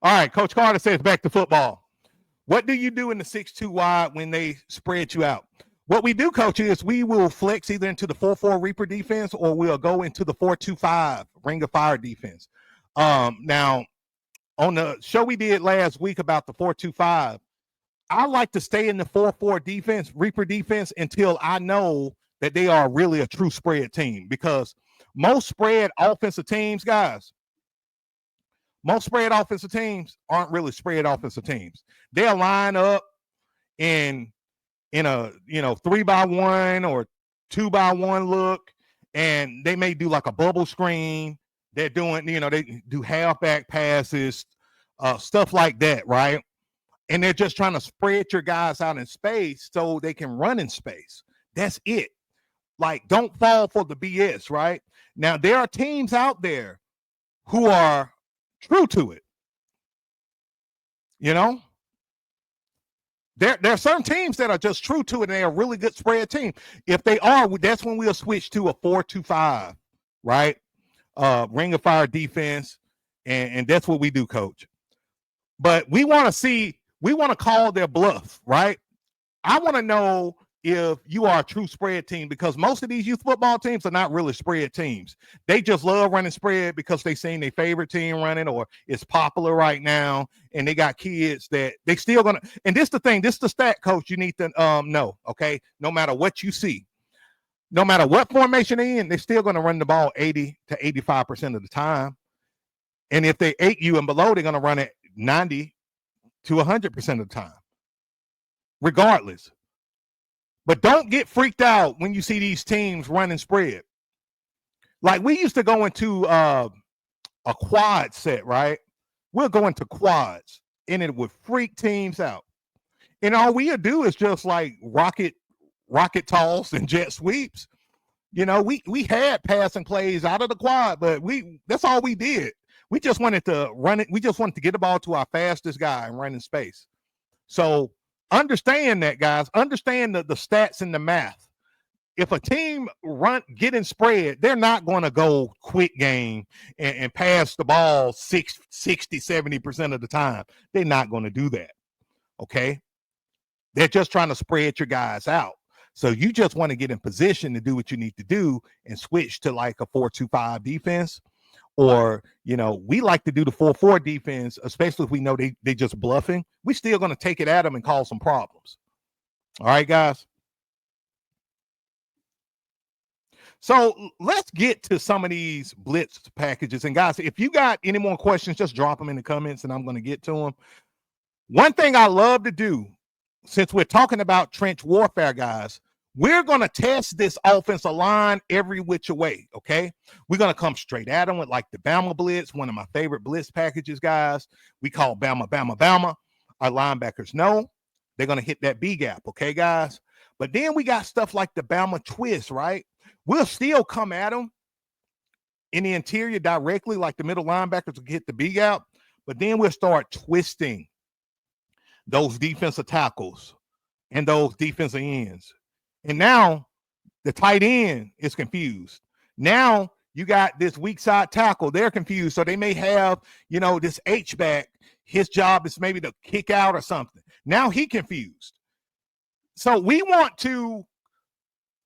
All right, Coach Carter says back to football. What do you do in the 6-2 wide when they spread you out? What we do, Coach, is we will flex either into the 4-4 Reaper defense or we'll go into the 4-2-5 Ring of Fire defense. Now, on the show we did last week about the 4-2-5, I like to stay in the 4-4 defense, Reaper defense, until I know that they are really a true spread team. Because most spread offensive teams, guys, most spread offensive teams aren't really spread offensive teams. They'll line up in a 3-by-1 or 2-by-1 look, and they may do like a bubble screen. They're doing, they do halfback passes, stuff like that, right? And they're just trying to spread your guys out in space so they can run in space. That's it. Like, don't fall for the BS, right? Now, there are teams out there who are true to it. There are certain teams that are just true to it, and they're a really good spread team. If they are, that's when we'll switch to a 4-2-5, right? Ring of Fire defense, and that's what we do, Coach. But we want to call their bluff, right? I want to know if you are a true spread team, because most of these youth football teams are not really spread teams. They just love running spread because they seen their favorite team running, or it's popular right now, and they got kids that they still gonna. And this the thing, this the stat, Coach, you need to know, okay? No matter what you see, no matter what formation they're in, they're still gonna run the ball 80 to 85% of the time. And if they 8U and below, they're gonna run it 90 to 100% of the time, regardless. But don't get freaked out when you see these teams running spread. Like, we used to go into a quad set, right? We'll go into quads, and it would freak teams out. And all we'll do is just like rocket toss and jet sweeps. We had passing plays out of the quad, but that's all we did. We just wanted to run it. We just wanted to get the ball to our fastest guy and run in space. So understand that, guys. Understand the stats and the math. If a team getting spread, they're not going to go quick game and pass the ball 60, 70% of the time. They're not going to do that, okay? They're just trying to spread your guys out. So you just want to get in position to do what you need to do and switch to like a 4-2-5 defense. Or, we like to do the 4-4 defense, especially if we know they just bluffing. We're still going to take it at them and cause some problems. All right, guys? So let's get to some of these Blitz packages. And, guys, if you got any more questions, just drop them in the comments, and I'm going to get to them. One thing I love to do, since we're talking about trench warfare, guys, we're going to test this offensive line every which way, okay? We're going to come straight at them with like the Bama Blitz, one of my favorite Blitz packages, guys. We call Bama, Bama, Bama. Our linebackers know they're going to hit that B gap, okay, guys? But then we got stuff like the Bama Twist, right? We'll still come at them in the interior directly, like the middle linebackers will get the B gap, but then we'll start twisting those defensive tackles and those defensive ends. And now the tight end is confused. Now you got this weak side tackle. They're confused. So they may have, this H-back. His job is maybe to kick out or something. Now he confused. So we want to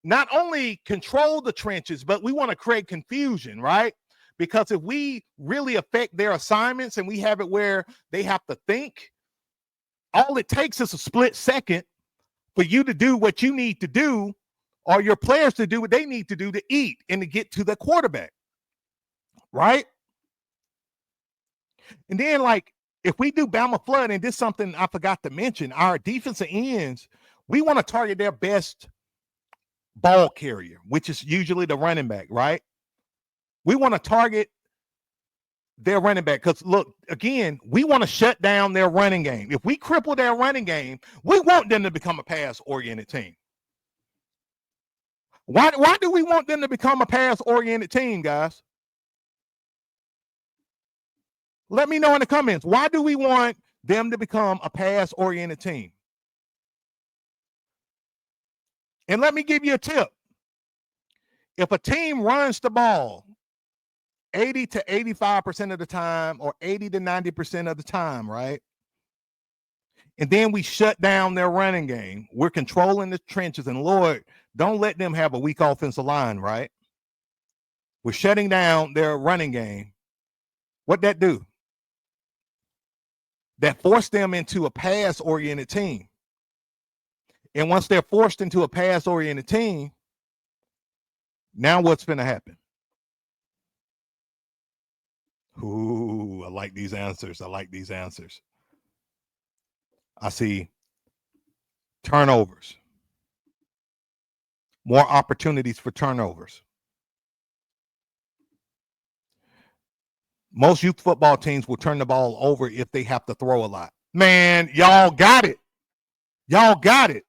not only control the trenches, but we want to create confusion, right? Because if we really affect their assignments and we have it where they have to think, all it takes is a split second for you to do what you need to do, or your players to do what they need to do to eat and to get to the quarterback, right? And then, like, if we do Bama flood, and this is something I forgot to mention, our defensive ends, we want to target their best ball carrier, which is usually the running back, right? We want to target their running back because, look, again, we want to shut down their running game. If we cripple their running game, we want them to become a pass-oriented team. Why do we want them to become a pass-oriented team, guys? Let me know in the comments. Why do we want them to become a pass-oriented team? And let me give you a tip. If a team runs the ball 80 to 85% of the time, or 80 to 90% of the time, right? And then we shut down their running game. We're controlling the trenches, and Lord, don't let them have a weak offensive line, right? We're shutting down their running game. What'd that do? That forced them into a pass-oriented team. And once they're forced into a pass-oriented team, now what's going to happen? Ooh, I like these answers. I like these answers. I see turnovers. More opportunities for turnovers. Most youth football teams will turn the ball over if they have to throw a lot. Man, y'all got it. Y'all got it.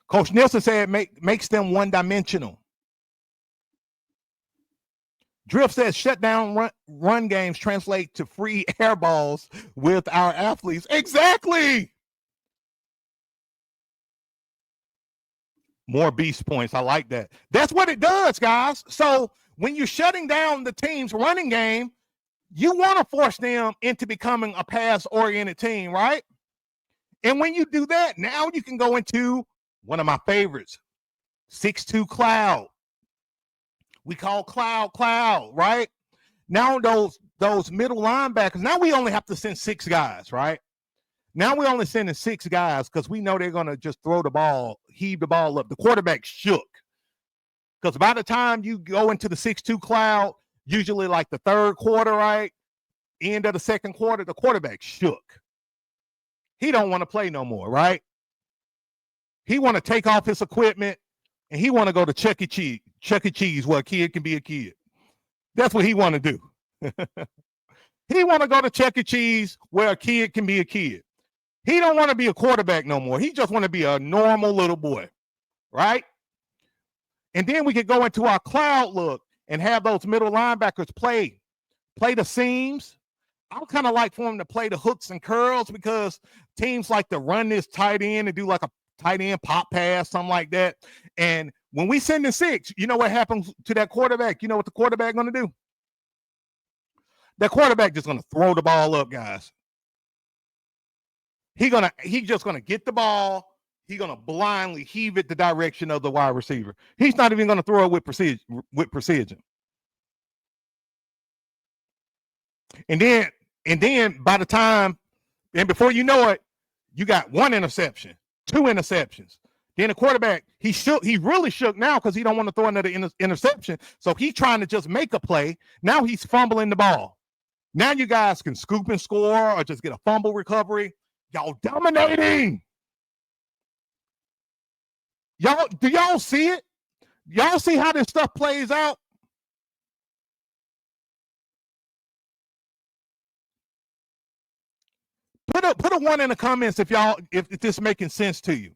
Coach Nielsen said it makes them one-dimensional. Drift says shut down run games translate to free air balls with our athletes. Exactly. More beast points. I like that. That's what it does, guys. So when you're shutting down the team's running game, you want to force them into becoming a pass-oriented team, right? And when you do that, now you can go into one of my favorites, 6-2 cloud. We call cloud, right? Now those middle linebackers, now we only have to send 6 guys, right? Now we're only sending 6 guys because we know they're going to just throw the ball, heave the ball up. The quarterback shook. Because by the time you go into the 6-2 cloud, usually like the third quarter, right? End of the second quarter, the quarterback shook. He don't want to play no more, right? He want to take off his equipment and he want to go to Chuck E. Cheese where a kid can be a kid. That's what he want to do. He want to go to Chuck E. Cheese where a kid can be a kid. He don't want to be a quarterback no more. He just want to be a normal little boy, right? And then we could go into our cloud look and have those middle linebackers play the seams. I would kind of like for them to play the hooks and curls because teams like to run this tight end and do like a tight end pop pass, something like that. And when we send in 6, you know what happens to that quarterback? You know what the quarterback going to do? That quarterback just going to throw the ball up, guys. He's just going to get the ball. He's going to blindly heave it the direction of the wide receiver. He's not even going to throw it with precision. And then by the time, and before you know it, you got 1 interception, 2 interceptions. Then the quarterback, he really shook now because he don't want to throw another interception. So he's trying to just make a play. Now he's fumbling the ball. Now you guys can scoop and score or just get a fumble recovery. Y'all dominating. Do y'all see it? Y'all see how this stuff plays out? Put a 1 in the comments if this is making sense to you.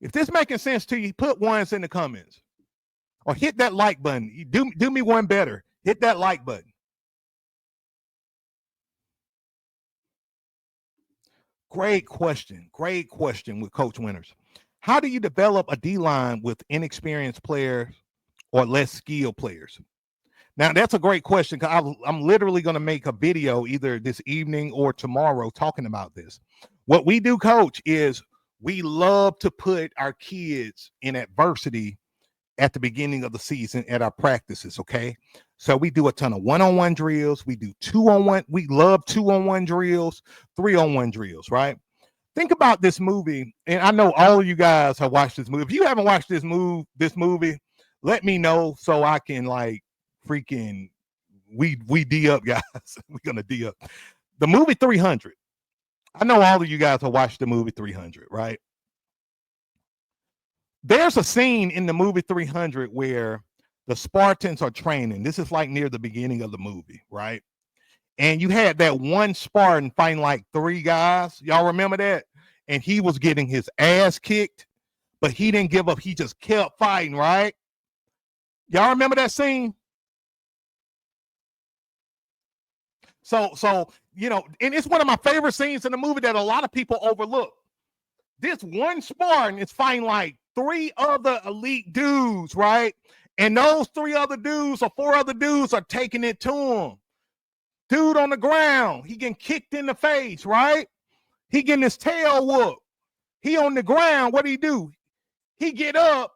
If this is making sense to you, put 1s in the comments. Or hit that like button. Do me one better. Hit that like button. Great question with Coach Winters. How do you develop a D-line with inexperienced players or less skilled players? Now, that's a great question because I'm literally going to make a video either this evening or tomorrow talking about this. What we do, Coach, is we love to put our kids in adversity at the beginning of the season at our practices, okay? So we do a ton of 1-on-1 drills. We do 2-on-1. We love 2-on-1 drills, 3-on-1 drills, right? Think about this movie, and I know all of you guys have watched this movie. If you haven't watched this movie, let me know so I can like freaking we D up, guys. We're gonna D up. The movie 300. I know all of you guys have watched the movie 300, right? There's a scene in the movie 300 where the Spartans are training. This is like near the beginning of the movie, right? And you had that one Spartan fighting like 3 guys. Y'all remember that? And he was getting his ass kicked, but he didn't give up. He just kept fighting, right? Y'all remember that scene? So you know, and it's one of my favorite scenes in the movie that a lot of people overlook. This one Spartan is fighting like 3 other elite dudes, right? And those 3 other dudes or 4 other dudes are taking it to him. Dude on the ground, he getting kicked in the face, right? He getting his tail whooped. He on the ground. What do? He get up.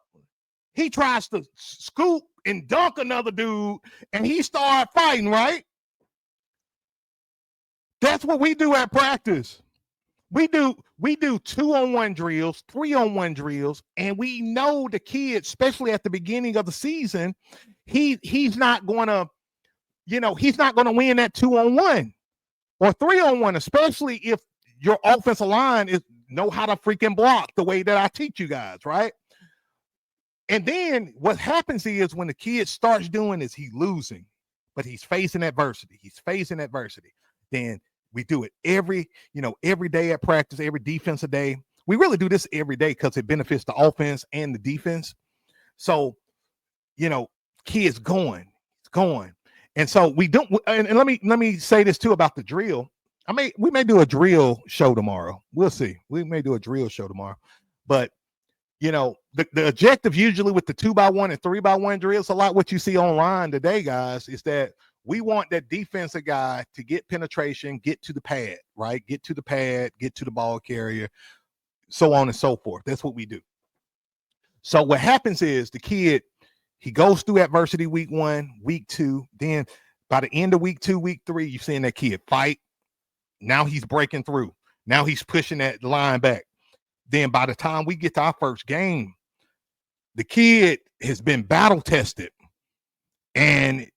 He tries to scoop and dunk another dude, and he start fighting, right? That's what we do at practice. We do 2-on-1 drills, 3-on-1 drills, and we know the kid, especially at the beginning of the season, he's not going to, he's not going to win that 2-on-1 or 3-on-1, especially if your offensive line know how to freaking block the way that I teach you guys, right? And then what happens is when the kid starts doing is he's losing, but he's facing adversity. Then we do it every day at practice, every defensive day. We really do this every day because it benefits the offense and the defense. So, kids going. And so we don't, and let me say this too about the drill. We may do a drill show tomorrow. We'll see. We may do a drill show tomorrow. But the objective usually with the 2x1 and 3x1 drills, a lot what you see online today, guys, is that we want that defensive guy to get penetration, get to the pad, right? Get to the pad, get to the ball carrier, so on and so forth. That's what we do. So what happens is the kid, he goes through adversity week 1, week 2. Then by the end of week 2, week 3, you're seeing that kid fight. Now he's breaking through. Now he's pushing that line back. Then by the time we get to our first game, the kid has been battle tested and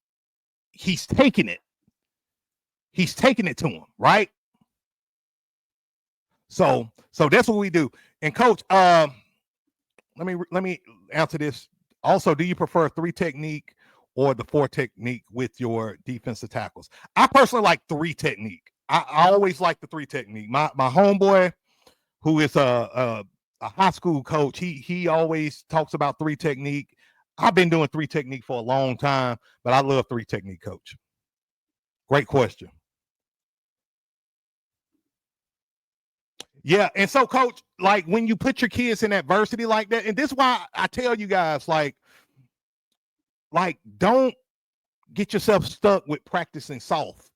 he's taking it. He's taking it to him, right? So that's what we do. And coach, let me answer this. Also, do you prefer 3 technique or the 4 technique with your defensive tackles? I personally like 3 technique. I always like the 3 technique. My homeboy, who is a high school coach, he always talks about 3 technique. I've been doing 3 technique for a long time, but I love 3 technique, coach. Great question. Yeah, and so, coach, like when you put your kids in adversity like that, and this is why I tell you guys, like don't get yourself stuck with practicing soft.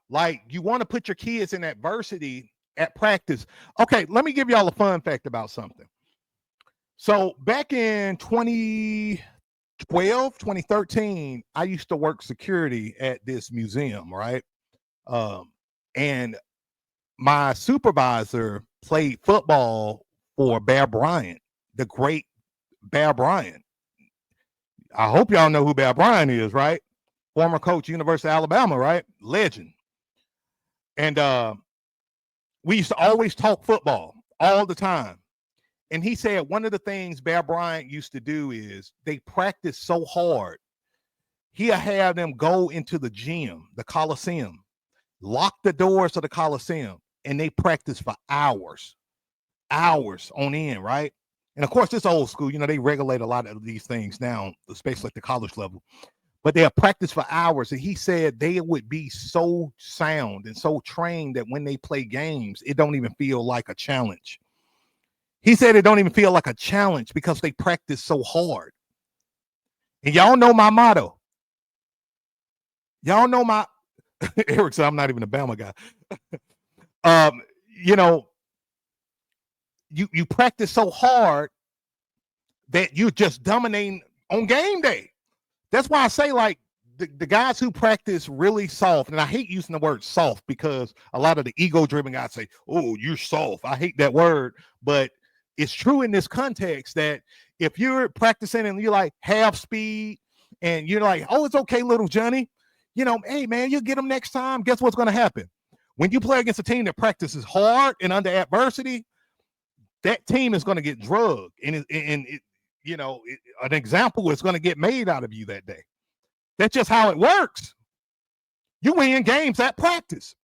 Like you want to put your kids in adversity at practice. Okay, let me give y'all a fun fact about something. So back in 2013, I used to work security at this museum, right? And my supervisor played football for Bear Bryant, the great Bear Bryant. I hope y'all know who Bear Bryant is, right? Former coach, University of Alabama, right? Legend. And we used to always talk football all the time. And he said one of the things Bear Bryant used to do is they practice so hard. He'll have them go into the gym, the Coliseum, lock the doors of the Coliseum, and they practice for hours on end, right? And of course, this old school, they regulate a lot of these things now, especially at the college level. But they'll practice for hours. And he said they would be so sound and so trained that when they play games, it don't even feel like a challenge. He said it don't even feel like a challenge because they practice so hard. And y'all know my motto. Y'all know my Eric said I'm not even a Bama guy. You practice so hard that you're just dominating on game day. That's why I say, like, the guys who practice really soft, and I hate using the word soft because a lot of the ego-driven guys say, oh, you're soft. I hate that word, but it's true in this context that if you're practicing and you're like half speed and you're like, oh, it's okay, little Johnny, hey, man, you'll get them next time. Guess what's going to happen? When you play against a team that practices hard and under adversity, that team is going to get drugged. And an example is going to get made out of you that day. That's just how it works. You win games at practice.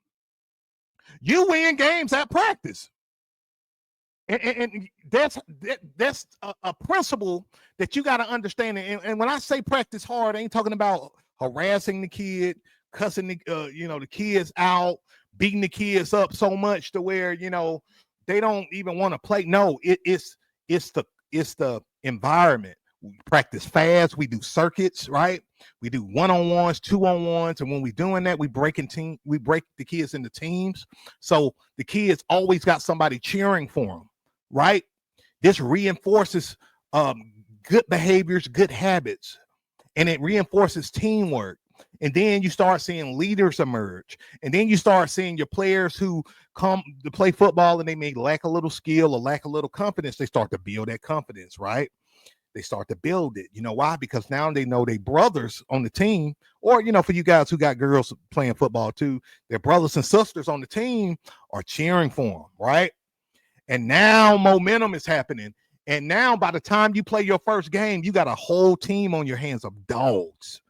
And that's a principle that you got to understand. And when I say practice hard, I ain't talking about harassing the kid, cussing the kids out, beating the kids up so much to where they don't even want to play. No, it's the environment We practice fast. We do circuits, right? We do 1-on-1s, 2-on-1s, and when we're doing that, we break the kids into teams. So the kids always got somebody cheering for them, right? This reinforces good behaviors, good habits, and it reinforces teamwork. And then you start seeing leaders emerge. And then you start seeing your players who come to play football and they may lack a little skill or lack a little confidence. They start to build that confidence, right? They start to build it. You know why? Because now they know their brothers on the team, or, you know, for you guys who got girls playing football too, their brothers and sisters on the team are cheering for them, right? And now momentum is happening. And now by the time you play your first game, you got a whole team on your hands of dogs.